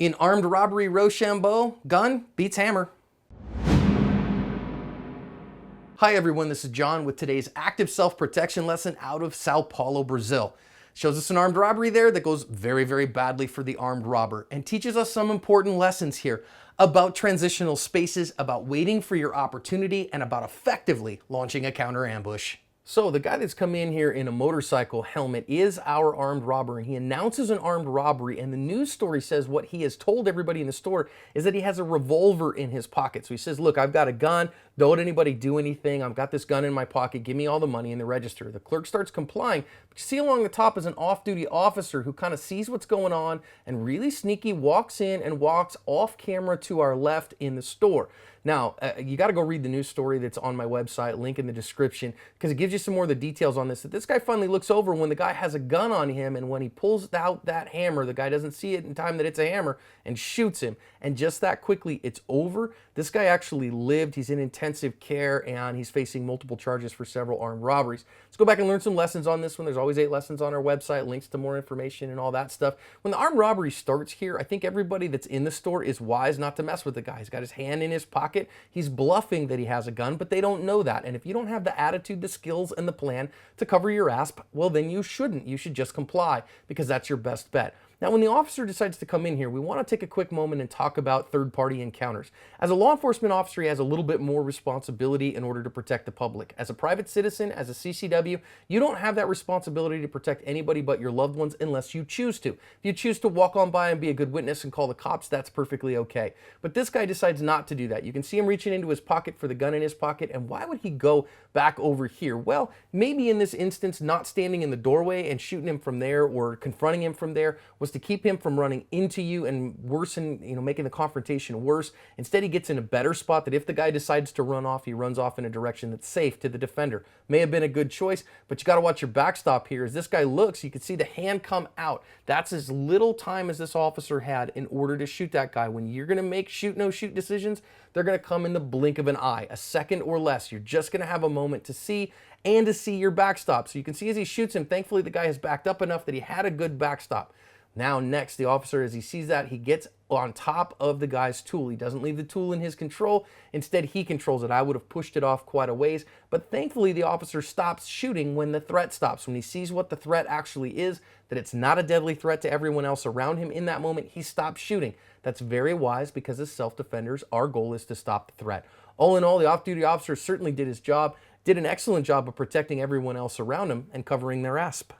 In armed robbery, Rochambeau, gun beats hammer. Hi everyone, this is John with today's active self-protection lesson out of Sao Paulo, Brazil. Shows us an armed robbery there that goes very, very badly for the armed robber and teaches us some important lessons here about transitional spaces, about waiting for your opportunity, and about effectively launching a counter ambush. So the guy that's come in here in a motorcycle helmet is our armed robber, and he announces an armed robbery, and the news story says what he has told everybody in the store is that he has a revolver in his pocket. So he says, look, I've got a gun, don't let anybody do anything, I've got this gun in my pocket, give me all the money in the register. The clerk starts complying, but you see along the top is an off-duty officer who kind of sees what's going on and really sneaky walks in and walks off camera to our left in the store. Now, you got to go read the news story that's on my website, link in the description, because it gives you some more of the details on this. That this guy finally looks over when the guy has a gun on him, and when he pulls out that hammer, the guy doesn't see it in time that it's a hammer, and shoots him. And just that quickly, it's over. This guy actually lived. He's in intensive care, and he's facing multiple charges for several armed robberies. Let's go back and learn some lessons on this one. There's always 8 lessons on our website, links to more information and all that stuff. When the armed robbery starts here, I think everybody that's in the store is wise not to mess with the guy. He's got his hand in his pocket. He's bluffing that he has a gun, but they don't know that. And if you don't have the attitude, the skills, and the plan to cover your ass, well, then you shouldn't. You should just comply, because that's your best bet. Now, when the officer decides to come in here, we want to take a quick moment and talk about third-party encounters. As a law enforcement officer, he has a little bit more responsibility in order to protect the public. As a private citizen, as a CCW, you don't have that responsibility to protect anybody but your loved ones unless you choose to. If you choose to walk on by and be a good witness and call the cops, that's perfectly okay. But this guy decides not to do that. You can see him reaching into his pocket for the gun in his pocket, and why would he go back over here? Well, maybe in this instance, not standing in the doorway and shooting him from there or confronting him from there was to keep him from running into you and worsen, making the confrontation worse. Instead, he gets in a better spot that if the guy decides to run off, he runs off in a direction that's safe to the defender. May have been a good choice, but you got to watch your backstop here. As this guy looks, you can see the hand come out. That's as little time as this officer had in order to shoot that guy. When you're going to make shoot, no shoot decisions, they're going to come in the blink of an eye, a second or less. You're just going to have a moment to see and to see your backstop. So you can see as he shoots him, thankfully the guy has backed up enough that he had a good backstop. Now next, the officer, as he sees that, he gets on top of the guy's tool. He doesn't leave the tool in his control. Instead, he controls it. I would have pushed it off quite a ways, but thankfully the officer stops shooting when the threat stops. When he sees what the threat actually is, that it's not a deadly threat to everyone else around him in that moment, he stops shooting. That's very wise, because as self-defenders, our goal is to stop the threat. All in all, the off-duty officer certainly did his job, did an excellent job of protecting everyone else around him and covering their asp.